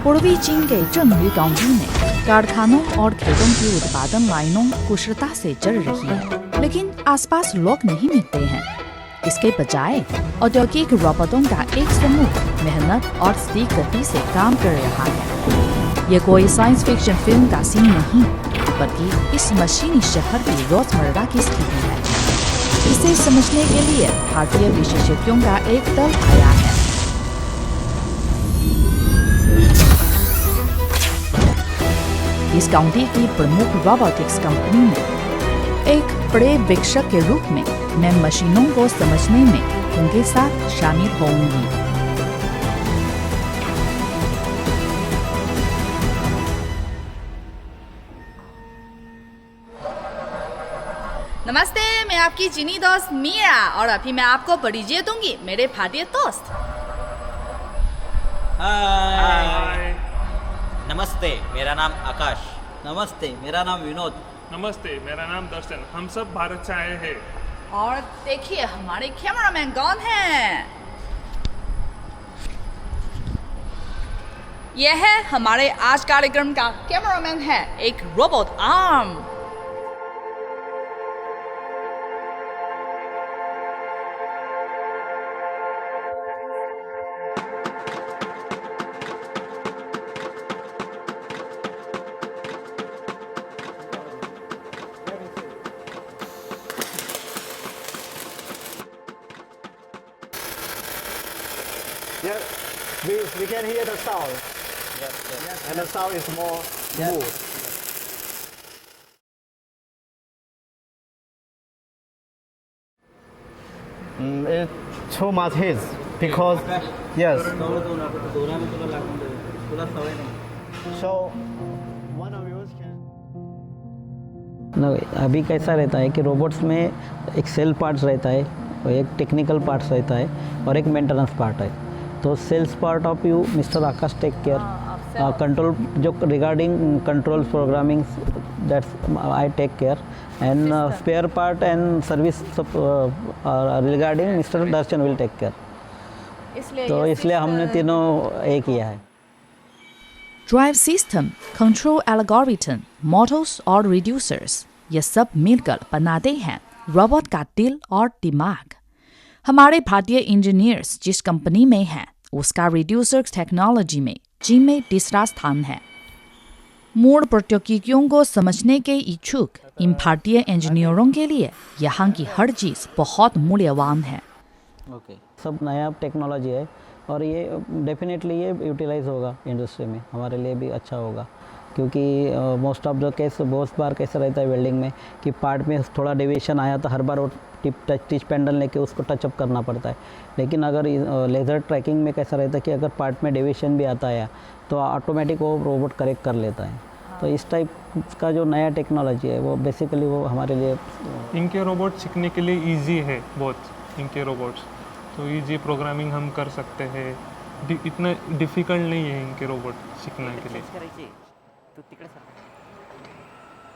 पूर्वी चीन के चंगयू काउंटी में कारखानों और खेतों की उत्पादन लाइनों कुशलता से चल रही है, लेकिन आसपास लोग नहीं मिलते हैं। इसके बजाय औद्योगिक रोबोटों का एक समूह मेहनत और तेज गति से काम कर रहा है। ये कोई साइंस फिक्शन फिल्म का सीन नहीं, बल्कि इस मशीनी शहर की रोजमर्रा की स्थिति है। इसे समझने के लिए भारतीय विशेषज्ञों का एक दल आया है। इस काउंटी की प्रमुख रोबोटिक्स कंपनी में एक बड़े विक्षक के रूप में मैं मशीनों को समझने में उनके साथ शामिल होंगी। नमस्ते, मैं आपकी चीनी दोस्त मीरा और अभी मैं आपको परिचय दूंगी मेरे भारतीय दोस्त। हाय। नमस्ते, मेरा नाम आकाश। नमस्ते, मेरा नाम विनोद। नमस्ते, मेरा नाम दर्शन। हम सब भारत से आए हैं। और देखिए हमारे कैमरामैन कौन है। यह है हमारे आज कार्यक्रम का कैमरामैन है, एक robot arm. Yeah, we can hear the sound. Yes. And the sound is more smooth. It's too much heat because yes. So one of you can. अभी कैसा रहता है कि रोबोट्स में एक सेल पार्ट्स रहता है और एक टेक्निकल पार्ट्स रहता है और एक मेंटेनेंस पार्ट है। तो sales part of you mister Akash take care, control जो regarding control programming that's I take care, and spare part and service regarding mister Darshan will take care. तो इसलिए हमने तीनों एक किया है। Drive system, control algorithm, models और रिड्यूसर्स, ये सब मिलकर बनाते हैं रोबोट का दिल और दिमाग। हमारे भारतीय इंजीनियर्स जिस कंपनी में हैं, उसका रिड्यूसर्स टेक्नोलॉजी में चीन में तीसरा स्थान है। मूल प्रौद्योगिकियों को समझने के इच्छुक इन भारतीय इंजीनियरों के लिए यहाँ की हर चीज़ बहुत मूल्यवान है। ओके, सब नया टेक्नोलॉजी है और ये डेफिनेटली ये यूटिलाइज होगा इंडस्ट्री में, हमारे लिए भी अच्छा होगा। क्योंकि मोस्ट ऑफ द केस बहुत बार कैसा रहता है वेल्डिंग में कि पार्ट में थोड़ा डेविएशन आया तो हर बार वो टिच पेंडल लेके उसको टचअप करना पड़ता है। लेकिन अगर लेज़र ट्रैकिंग में कैसा रहता है कि अगर पार्ट में डेविएशन भी आता है तो ऑटोमेटिक वो रोबोट करेक्ट कर लेता है। तो इस टाइप का जो नया टेक्नोलॉजी है वो बेसिकली वो हमारे लिए इनके रोबोट सीखने के लिए इजी है बहुत। इनके रोबोट्स तो इजी प्रोग्रामिंग हम कर सकते हैं, इतना डिफ़िकल्ट नहीं है इनके रोबोट सीखने के लिए।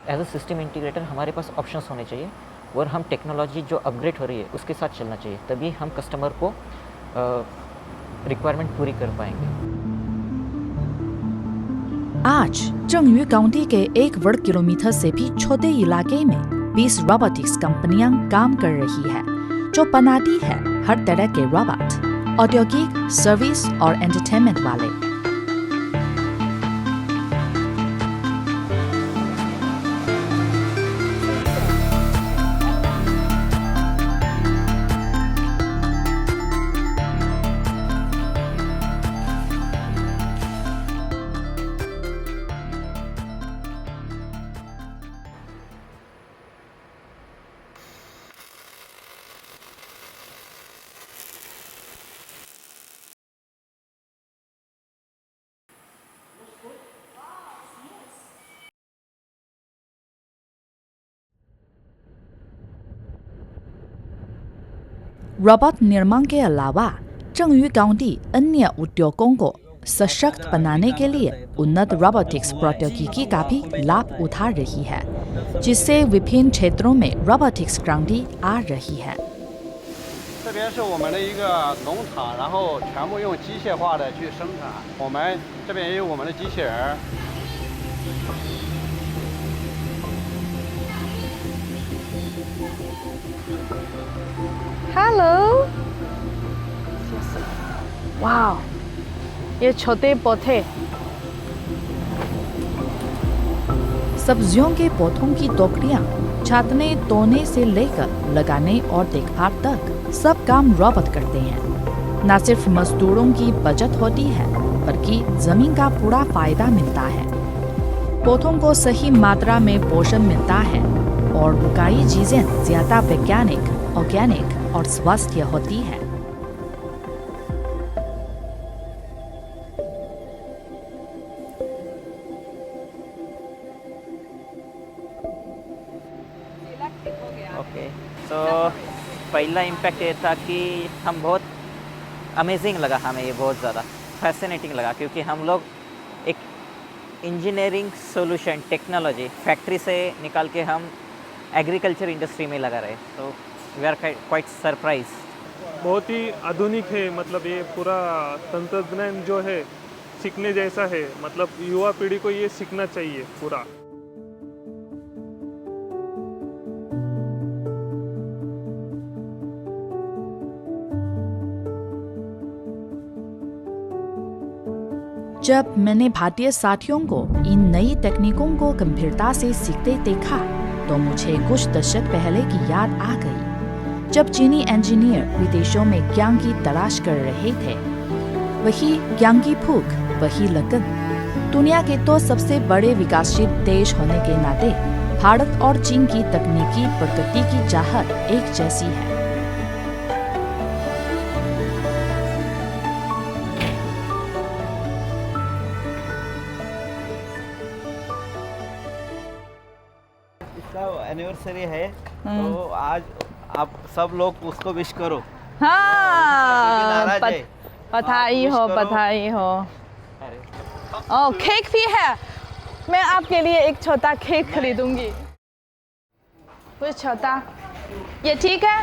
एज अ सिस्टम इंटीग्रेटर हमारे पास ऑप्शंस होने चाहिए और हम टेक्नोलॉजी जो अपग्रेड हो रही है उसके साथ चलना चाहिए, तभी हम कस्टमर को रिक्वायरमेंट पूरी कर पाएंगे। आज चंगयू काउंटी के 1 वर्ग किलोमीटर से भी छोटे इलाके में 20 रोबोटिक्स कंपनियां काम कर रही है, जो बनाती है हर तरह के रोबोट, औद्योगिक, सर्विस और एंटरटेनमेंट वाले। रोबोट निर्माण के अलावा चंगयू काउंटी अन्य उद्योगों को सशक्त बनाने के लिए उन्नत रोबोटिक्स प्रौद्योगिकी का भी लाभ उठा रही है, जिससे विभिन्न क्षेत्रों में रोबोटिक्स क्रांति आ रही है। 这边是我们的一个农场，然后全部用机械化的去生产。我们这边也有我们的机器人儿。 हेलो वाह ये छोटे पौधे सब्जियों के पौधों की टोकरियां छातने तोड़ने से लेकर लगाने और देखभाल तक सब काम रोबोट करते हैं। न सिर्फ मजदूरों की बचत होती है बल्कि जमीन का पूरा फायदा मिलता है। पौधों को सही मात्रा में पोषण मिलता है और उगाई चीजें ज्यादा वैज्ञानिक, ऑर्गेनिक और स्वस्थ होती है। ओके सो पहला इम्पैक्ट ये था कि हम बहुत अमेजिंग लगा, हमें ये बहुत ज़्यादा फैसिनेटिंग लगा, क्योंकि हम लोग एक इंजीनियरिंग सॉल्यूशन टेक्नोलॉजी फैक्ट्री से निकाल के हम एग्रीकल्चर इंडस्ट्री में लगा रहे, तो वी आर क्वाइट सरप्राइज। बहुत ही आधुनिक है, मतलब ये पूरा तंत्रज्ञान जो है सीखने जैसा है, मतलब युवा पीढ़ी को ये सीखना चाहिए पूरा। जब मैंने भारतीय साथियों को इन नई तकनीकों को गंभीरता से सीखते देखा तो मुझे कुछ दशक पहले की याद आ गई, जब चीनी इंजीनियर विदेशों में ज्ञान की तलाश कर रहे थे। वही ज्ञान की भूख, वही लगन। दुनिया के तो सबसे बड़े विकासशील देश होने के नाते भारत और चीन की तकनीकी प्रगति की चाहत एक जैसी है। इसका एनिवर्सरी है तो आज आप सब लोग उसको विश करो। हाँ नाराज है। बधाई आप हो wish करो। बधाई हो। ओ केक भी है, मैं आपके लिए एक छोटा केक खरीदूंगी। कुछ छोटा, ये ठीक है?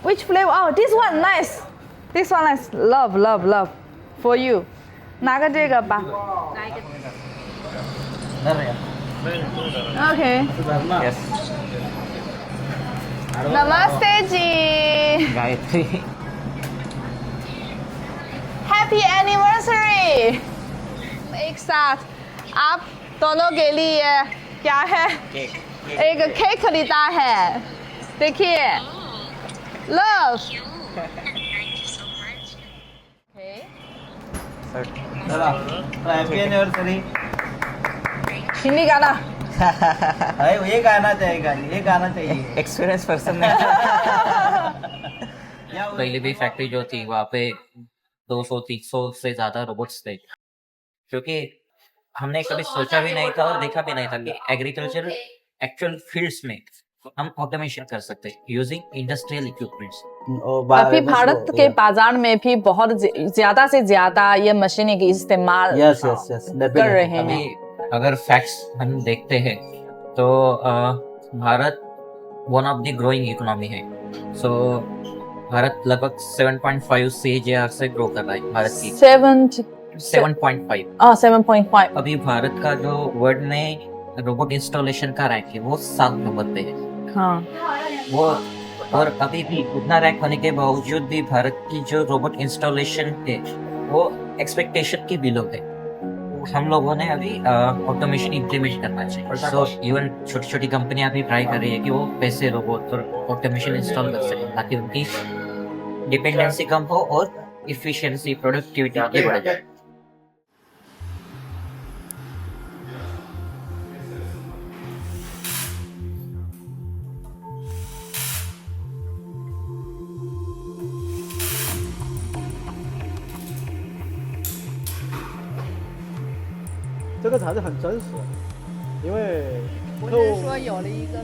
Which flavor? Oh, this one nice. This one nice. Love, love, love. For you. 拿个这个吧。Okay. Yes नमस्ते जी। Gayatri happy anniversary. एक साथ आप दोनों के लिए क्या है? एक केक खरीदा है, देखिए। लव। Happy anniversary. हिंदी गाना। अरे ये गाना चाहिए, ये गाना चाहिए। एक्सपीरियंस पर्सन ने पहले भी फैक्ट्री जो थी वहाँ पे 200-300 से ज़्यादा रोबोट्स थे, क्योंकि हमने कभी सोचा भी नहीं था और देखा भी नहीं था कि एग्रीकल्चर एक्चुअल फील्ड्स में हम ऑटोमेशन कर सकते हैं यूजिंग इंडस्ट्रियल इक्विपमेंट्स। अभी भारत के बाजार में भी बहुत ज्यादा से ज्यादा ये मशीनें की इस्तेमाल कर रहे हैं। अभी अगर फैक्ट्स हम देखते हैं तो Bharat one of the growing economy है। सो भारत लगभग 7.5 CAGR से ग्रो कर रहा है। भारत की 7.5। 7.5। अभी भारत का जो वर्ल्ड में रोबोट इंस्टॉलेशन का रैंक है वो 7 नंबर पे है। हाँ। वो और अभी भी उतना रैंक होने के बावजूद भी भारत की जो रोबोट इंस्टॉलेशन है वो एक्सपेक्टेशन की बिलो है। हम लोगों ने अभी ऑटोमेशन इम्प्लीमेंट करना चाहिए। सो इवन छोटी छोटी कंपनियां भी ट्राई कर रही है कि वो पैसे रोबोट और ऑटोमेशन इंस्टॉल कर सकें ताकि उनकी डिपेंडेंसी कम हो और इफिशिएंसी प्रोडक्टिविटी आगे बढ़ जाए।这个才是很真实，因为我是说有了一个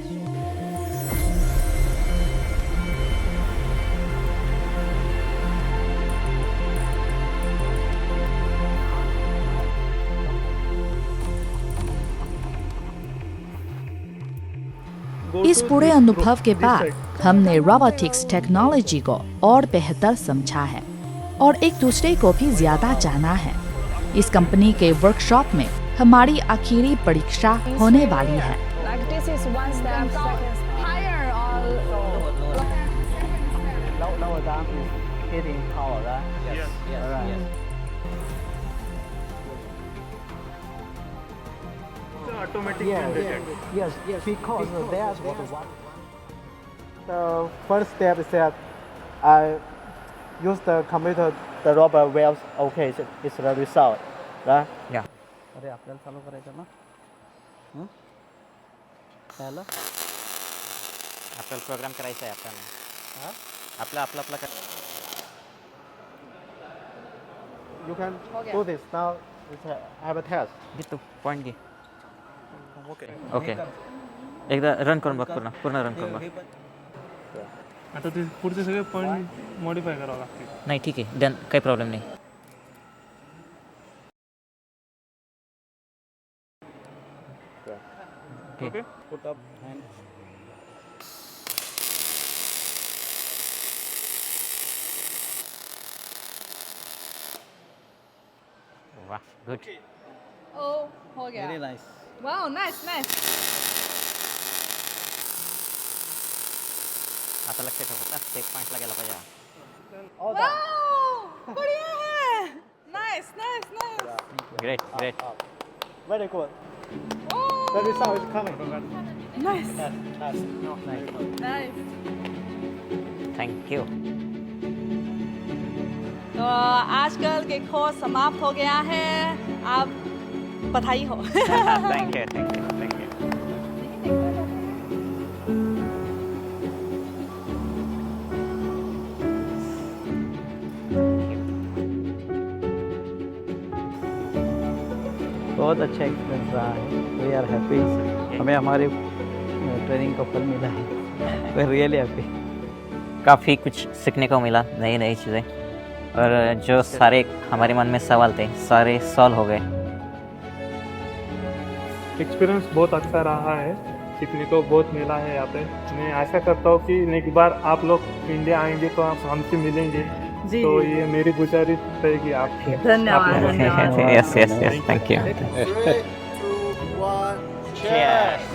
इस पूरे अनुभव के बाद हमने रोबोटिक्स टेक्नोलॉजी को और बेहतर समझा है और एक दूसरे को भी ज्यादा जाना है। इस कंपनी के वर्कशॉप में हमारी आखिरी परीक्षा होने वाली है। Like this is one step, second higher or Lower down is hitting power, right? Yes. Alright. Automatic Yes, because there's one. The first step is that I use the computer, the robot well, okay, it's the result, right? या अरे आपल्याला चालू करायचं ना त्याला आपल्याला programme करायचा आहे आपल्याला आपला आपला आपला You can do this now. I have a test. घे तू पॉईंट घे ओके एकदा रन करून बघ पूर्ण रन करून बघ आता ते पुढचे सगळे पॉईंट मॉडिफाय करावं लागतील. नाही ठीक आहे डन काही प्रॉब्लेम नाही ओके put up hand. वाह गुड oh हो गया. Very nice. Wow, nice, nice. आता लक्ष ठेव ते पॉईंटला गेला पाहिजे Wow, बढ़िया है. Nice, nice, nice. Great great Very good. Oh, The result is coming. nice, Nice. nice. Thank you तो आजकल के कोर्स समाप्त हो गया है. आप बधाई हो. Thank you thank you thank you बहुत अच्छा एक्सपीरियंस रहा है. We are happy. हमें हमारी ट्रेनिंग का फल मिला है. We are really happy. काफ़ी कुछ सीखने को मिला नई नई चीज़ें और जो सारे हमारे मन में सवाल थे सारे सॉल्व हो गए एक्सपीरियंस बहुत अच्छा रहा है. सीखने को बहुत मिला है यहाँ पे. मैं आशा करता हूँ कि नेक्स्ट बार आप लोग इंडिया आएंगे तो आप हमसे मिलेंगे. जी. तो ये मेरी गुजारिश रहेगी आपकी. धन्यवाद, धन्यवाद. Yes yes yes thank you Three, two, one. Cheers.